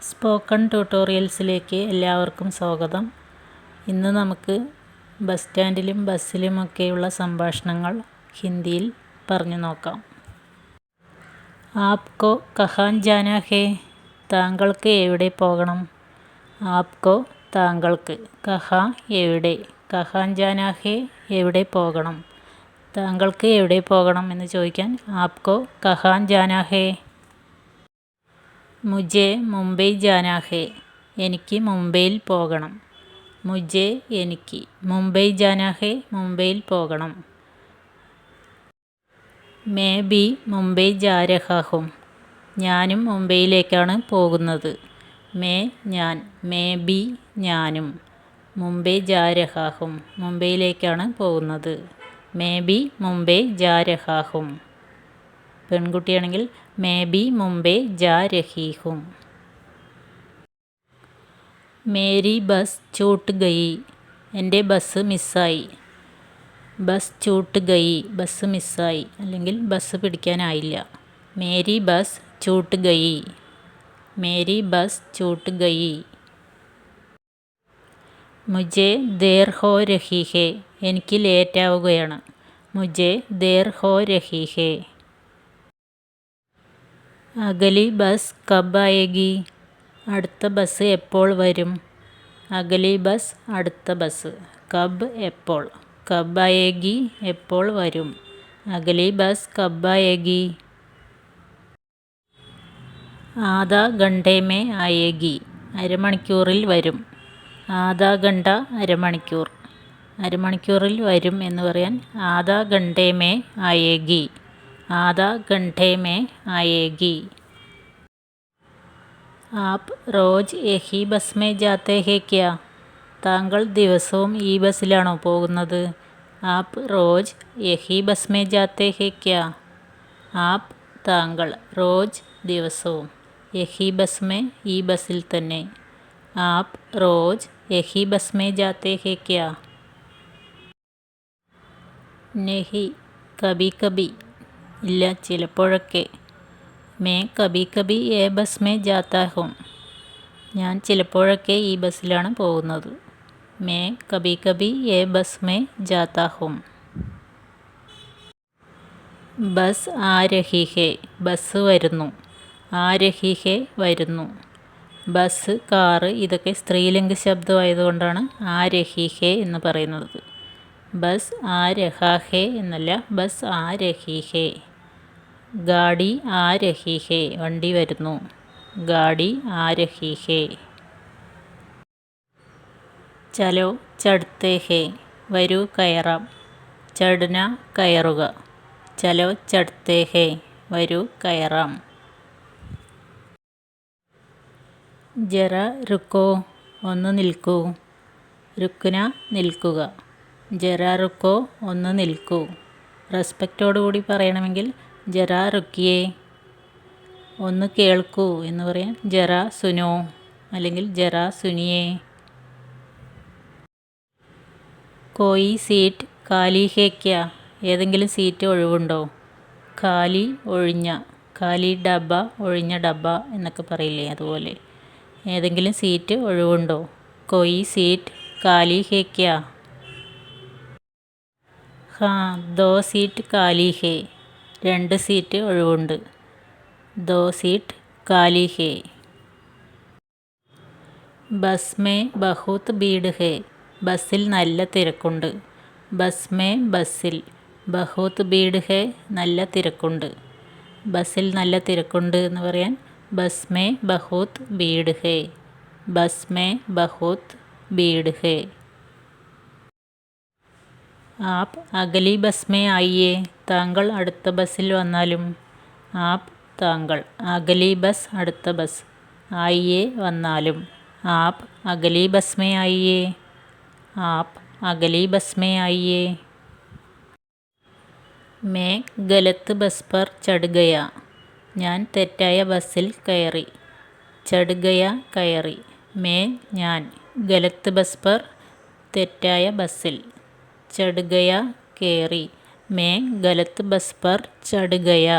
Spoken ട്യൂട്ടോറിയൽസിലേക്ക് എല്ലാവർക്കും സ്വാഗതം. ഇന്ന് നമുക്ക് ബസ് സ്റ്റാൻഡിലും ബസ്സിലുമൊക്കെയുള്ള സംഭാഷണങ്ങൾ ഹിന്ദിയിൽ പറഞ്ഞു നോക്കാം. ആപ്കോ കഹാൻ ജാനാ ഹേ? താങ്കൾക്ക് എവിടെ പോകണം? ആപ്കോ താങ്കൾക്ക്, കഹാ എവിടെ, കഹാൻ ജാനാ ഹേ എവിടെ പോകണം. താങ്കൾക്ക് എവിടെ പോകണം എന്ന് ചോദിക്കാൻ ആപ്കോ കഹാൻ ജാനാ ഹേ? മുझे മുംബൈ ജാനാ ഹേ, എനിക്ക് മുംബൈയിൽ പോകണം. മുझे എനിക്ക്, മുംബൈ ജാനാ ഹേ മുംബൈയിൽ പോകണം. മേ ബി മുംബൈ ജാ രഹാ ഹൂം, ഞാനും മുംബൈയിലേക്കാണ് പോകുന്നത്. മേ ഞാൻ, മേ ബി ഞാനും, മുംബൈ ജാ രഹാ ഹൂം മുംബൈയിലേക്കാണ് പോകുന്നത്. മേ ബി മുംബൈ ജാ രഹാ ഹൂം. പെൺകുട്ടിയാണെങ്കിൽ മേ ബി മുംബൈ ജാ രഹി ഹൂം. മേരി ബസ് ചൂട്ട് ഗയി, എൻ്റെ ബസ് മിസ്സായി. ബസ് ചൂട്ട് ഗയി, ബസ് മിസ്സായി അല്ലെങ്കിൽ ബസ് പിടിക്കാനായില്ല. മേരി ബസ് ചൂട്ട് ഗയി, മേരി ബസ് ചൂട്ട് ഗയി. മുझे ദേർ ഹോ രഹി ഹേ, എനിക്ക് ലേറ്റാവുകയാണ്. മുझे ദേർ ഹോ രഹി ഹേ. അഗലി ബസ് കബ് ആയേഗി, അടുത്ത ബസ് എപ്പോൾ വരും. അഗലി ബസ് അടുത്ത ബസ്, കബ് എപ്പോൾ, കബ് ആയേഗി എപ്പോൾ വരും. അഗലി ബസ് കബ് ആയേഗി. ആധാ ഘണ്ടെ മേ ആയേഗി, അരമണിക്കൂറിൽ വരും. ആധാ ഘണ്ട അരമണിക്കൂർ, അരമണിക്കൂറിൽ വരും എന്ന് പറയാൻ ആധാ ഘണ്ടെ may ആയേഗി, ആധാ ഘണ്ടെ may ആയേഗി. App rose യഹി bus may ജാത്തെ ഹേ ക്യാ, താങ്കൾ ദിവസവും ഈ ബസ്സിലാണോ പോകുന്നത്. ആപ് റോസ് യഹി ബസ് മേ ജാത്തെ ഹേ ക്യാ, ആപ് താങ്കൾ, റോസ് ദിവസവും, യഹി ബസ് മേ ഈ ബസ്സിൽ തന്നെ. ആപ് റോസ് യഹി ബസ് മേ ജാത്തെ ഹേ ക്യാ. നഹി കബി കബി, ഇല്ല ചിലപ്പോഴൊക്കെ. മേ കബി കബി യേ ബസ് മേ ജാത്താ ഹൂം, ഞാൻ ചിലപ്പോഴൊക്കെ ഈ ബസ്സിലാണ് പോകുന്നത്. മേ കബി കബി യേ ബസ് മേ ജാത്താ ഹൂം. ബസ് ആ രഹി ഹേ, ബസ് വരുന്നു. ആ രഹി ഹേ വരുന്നു. ബസ്, കാറ് ഇതൊക്കെ സ്ത്രീലിംഗ ശബ്ദമായതുകൊണ്ടാണ് ആ രഹി ഹേ എന്ന് പറയുന്നത്. ബസ് ആ രഹാ ഹേ എന്നല്ല, ബസ് ആ രഹി ഹേ. ഗാഡി ആ രഹി ഹേ, വണ്ടി വരുന്നു. ഗാഡി ആ രഹി ഹേ. ചലോ ചഡ്തേ ഹേ, വരൂ കയറാം. ചഡ്ന കയറുക, ചലോ ചഡ്തേ ഹേ വരൂ കയറാം. ജറ രുക്കോ, ഒന്ന് നിൽക്കൂ. രുക്ന നിൽക്കുക, ജറ രുക്കോ ഒന്ന് നിൽക്കൂ. റെസ്പെക്റ്റോടുകൂടി പറയണമെങ്കിൽ ജറ റുക്കിയേ. ഒന്ന് കേൾക്കൂ എന്ന് പറയാൻ ജറ സുനോ അല്ലെങ്കിൽ ജറ സുനിയേ. കോയി സീറ്റ് കാലി ഹേ ക്യാ, ഏതെങ്കിലും സീറ്റ് ഒഴിവുണ്ടോ. ഖാലി ഒഴിഞ്ഞ, ഖാലി ഡബ്ബ ഒഴിഞ്ഞ ഡബ്ബ എന്നൊക്കെ പറയില്ലേ, അതുപോലെ ഏതെങ്കിലും സീറ്റ് ഒഴിവുണ്ടോ. കോയി സീറ്റ് കാലി ഹേ ക്യാ. ഹാ ദോ സീറ്റ് കാലി ഹേ, രണ്ട് സീറ്റ് ഒഴിവുണ്ട്. ദോ സീറ്റ് കാലി ഹേ. ബസ് മേ ബഹുത് ഭീഡ് ഹേ, ബസ്സിൽ നല്ല തിരക്കുണ്ട്. ബസ് മേ ബസ്സിൽ, ബഹുത് ഭീഡ് ഹേ നല്ല തിരക്കുണ്ട്. ബസ്സിൽ നല്ല തിരക്കുണ്ട് എന്ന് പറയാൻ ബസ് മേ ബഹുത് ഭീഡ് ഹേ, ബസ് മേ ബഹുത് ഭീഡ് ഹേ. ആപ് അഗലി ബസ് മേ ആയിയേ, താങ്കൾ അടുത്ത ബസ്സിൽ വന്നാലും. ആപ് താങ്കൾ, അഗലി ബസ് അടുത്ത ബസ്, ആയിയേ വന്നാലും. App അഗലി bus may ആയിയേ, app അഗലി bus may ആയിയേ. May ഗലത്ത് bus പർ ചढ़ ഗയാ, ഞാൻ തെറ്റായ ബസ്സിൽ കയറി. ചढ़ ഗയാ കയറി. മേ ഞാൻ, ഗലത്ത് ബസ് പർ തെറ്റായ ബസ്സിൽ, ചढ़ ഗയാ കയറി. മേ ഗലത്ത് ബസ് പർ ചढ़ ഗയാ.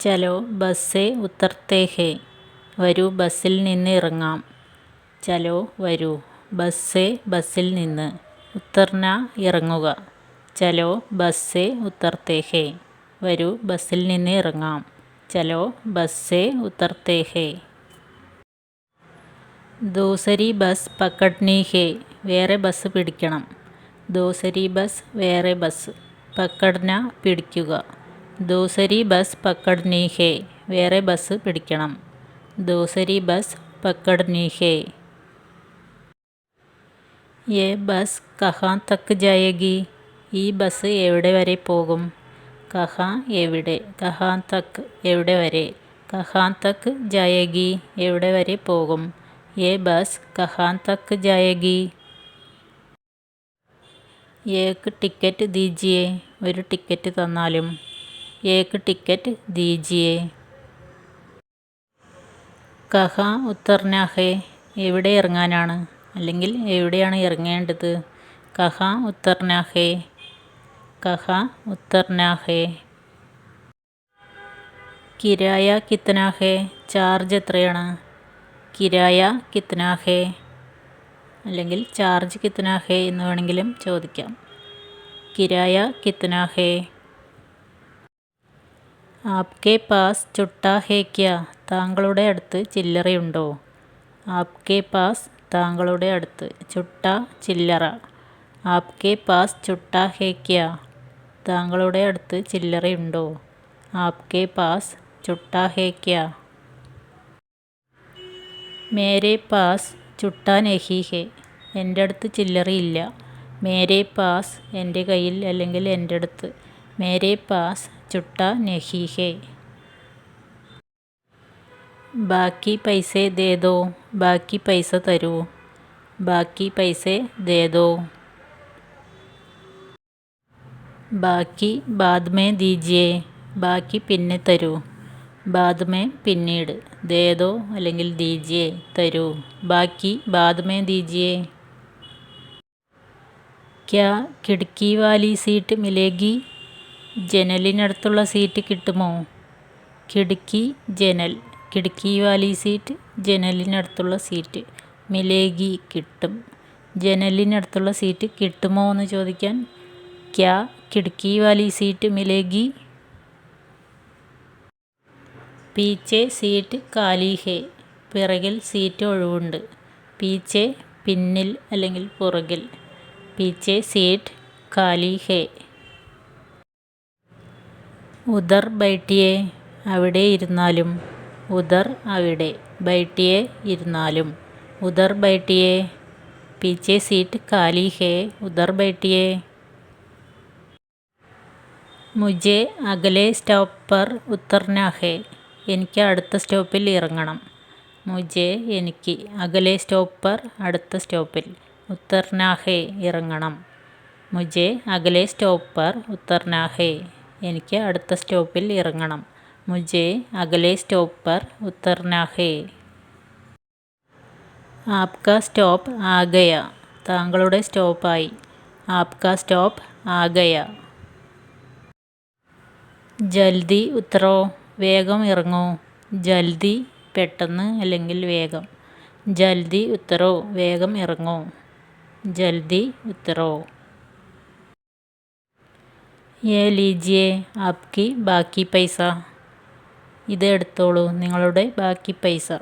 ചലോ ബസ് സേ ഉത്തർത്തേ ഹേ, വരൂ ബസ്സിൽ നിന്ന് ഇറങ്ങാം. ചലോ വരൂ. ബസ്സേ ബസ്സിൽ നിന്ന്. ഉത്തർന ഇറങ്ങുക. ചലോ ബസ്സേ ഉത്തർത്തേ ഹേ. വരൂ ബസ്സിൽ നിന്ന് ഇറങ്ങാം. ചലോ ബസ്സേ ഉത്തർത്തേ ഹേ. ദൂസരി ബസ് പക്കഡ്നി ഹേ. വേറെ ബസ് പിടിക്കണം. ദൂസരി ബസ് വേറെ ബസ്. പക്കഡ്ന പിടിക്കുക. ദൂസരി ബസ് പക്കഡ്നി ഹേ. വേറെ ബസ് പിടിക്കണം. ദൂസരി ബസ് പക്കഡ്നി ഹേ. യേ ബസ് കഹാം തക്ക് ജായേഗി. ഈ ബസ് എവിടെ വരെ പോകും. കഹാം എവിടെ. കഹാം തക്ക് എവിടെ വരെ. കഹാം തക്ക് ജായേഗി എവിടെ വരെ പോകും. യേ ബസ് കഹാം തക്ക് ജായേഗി. ഏക് ടിക്കറ്റ് ദീജിയേ. ഒരു ടിക്കറ്റ് തന്നാലും. ഏക് ടിക്കറ്റ് ദീജിയേ. കഹാം ഉത്തർന ഹേ. എവിടെ ഇറങ്ങാനാണ് അല്ലെങ്കിൽ എവിടെയാണ് ഇറങ്ങേണ്ടത്. കഹാം ഉത്തർന ഹേ. കഹാം ഉത്തർന ഹേ. കിരായ കിത്തന ഹേ. ചാർജ് എത്രയാണ്. കിരായ കിത്തന ഹേ അല്ലെങ്കിൽ ചാർജ് കിത്തന ഹേ എന്ന് വേണമെങ്കിലും ചോദിക്കാം. കിരായ കിത്തന ഹേ. ആപ്കെ പാസ് ചുട്ടാ ഹേ ക്യാ. താങ്കളുടെ അടുത്ത് ചില്ലറയുണ്ടോ. ആപ്കെ പാസ് താങ്കളുടെ അടുത്ത്. ചുട്ടാ ചില്ലറ. ആപ്കെ പാസ് ചുട്ടാ ഹേ ക്യാ. താങ്കളുടെ അടുത്ത് ചില്ലറയുണ്ടോ. ആപ്കെ പാസ് ചുട്ടാ ഹേ ക്യാ. മേരെ പാസ് ചുട്ടാ നഹി ഹേ. എൻ്റെ അടുത്ത് ചില്ലറയില്ല. മേരെ പാസ് എൻ്റെ കയ്യിൽ അല്ലെങ്കിൽ എൻ്റെ അടുത്ത്. മേരെ പാസ് ചുട്ടാ നഹി ഹേ. ബാക്കി പൈസേ ദേ ദോ. ബാക്കി പൈസ തരൂ. ബാക്കി പൈസേ ദേ ദോ. ബാക്കി ബാദ് മേ ദീജിയേ. ബാക്കി പിന്നെ തരൂ. ബാദ് മേ പിന്നീട്. ദേ ദോ അല്ലെങ്കിൽ ദീജിയേ തരൂ. ബാക്കി ബാദ് മേ ദീജിയേ. ക്യാ കിടക്കി വാലി സീറ്റ് മിലേഗി. ജനലിനടുത്തുള്ള സീറ്റ് കിട്ടുമോ. കിടക്കി ജനൽ. കിടക്കി വാലി സീറ്റ് ജനലിനടുത്തുള്ള സീറ്റ്. മിലേഗി കിട്ടും. ജനലിനടുത്തുള്ള സീറ്റ് കിട്ടുമോ എന്ന് ചോദിക്കാൻ ക്യാ കിടക്കി വാലി സീറ്റ് മിലേഗി. പീച്ചെ സീറ്റ് കാലി ഹേ. പിറകിൽ സീറ്റ് ഒഴിവുണ്ട്. പീച്ചെ പിന്നിൽ അല്ലെങ്കിൽ പുറകിൽ. പീച്ചെ സീറ്റ് കാലി ഹേ. ഉദർ ബൈഠിയേ. അവിടെ ഇരുന്നാലും. ഉദർ അവിടെ. ബൈഠിയേ ഇരുന്നാലും. ഉദർ ബൈഠിയേ. പീച്ചെ സീറ്റ് കാലി ഹേ. ഉദർ ബൈഠിയേ. മുझे അഗലെ സ്റ്റോപ്പ് പർ ഉത്തർന ഹേ. എനിക്ക് അടുത്ത സ്റ്റോപ്പിൽ ഇറങ്ങണം. മുझे എനിക്ക്. അഗലെ സ്റ്റോപ്പ് പർ അടുത്ത സ്റ്റോപ്പിൽ. ഉത്തർന ഹേ ഇറങ്ങണം. മുझे അഗലെ സ്റ്റോപ്പ് പർ ഉത്തർന ഹേ. എനിക്ക് അടുത്ത സ്റ്റോപ്പിൽ ഇറങ്ങണം. മുझे അഗലെ സ്റ്റോപ്പ് പർ ഉത്തർന ഹേ. ആപ്കാ സ്റ്റോപ്പ് ആ ഗയ. താങ്കളുടെ സ്റ്റോപ്പായി. ആപ്കാ സ്റ്റോപ്പ് ആ ഗയ. ജൽദി ഉത്തരോ. വേഗം ഇറങ്ങൂ. ജൽദി പെട്ടെന്ന് അല്ലെങ്കിൽ വേഗം. ജൽദി ഉത്തരോ വേഗം ഇറങ്ങൂ. ജൽദി ഉത്തരോ. യേ ലീജിയേ ആപ്കി ബാക്കി പൈസ. ഇത് എടുത്തോളൂ നിങ്ങളുടെ ബാക്കി പൈസ.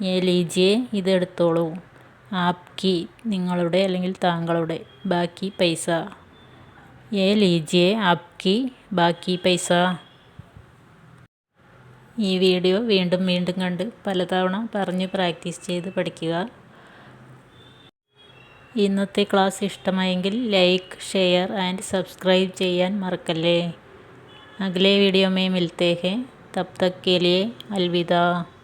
യേ ലീജിയേ ഇത് എടുത്തോളൂ. ആപ്കി നിങ്ങളുടെ അല്ലെങ്കിൽ താങ്കളുടെ. ബാക്കി പൈസ. യേ ലീജിയേ ആപ്കി ബാക്കി പൈസ. ഈ വീഡിയോ വീണ്ടും വീണ്ടും കണ്ട് പലതവണ പറഞ്ഞ് പ്രാക്ടീസ് ചെയ്ത് പഠിക്കുക. ഇന്നത്തെ ക്ലാസ് ഇഷ്ടമായെങ്കിൽ ലൈക്ക് ഷെയർ ആൻഡ് സബ്സ്ക്രൈബ് ചെയ്യാൻ മറക്കല്ലേ. അഗലെ വീഡിയോ में मिलते हैं. तब तक के लिए अलविदा.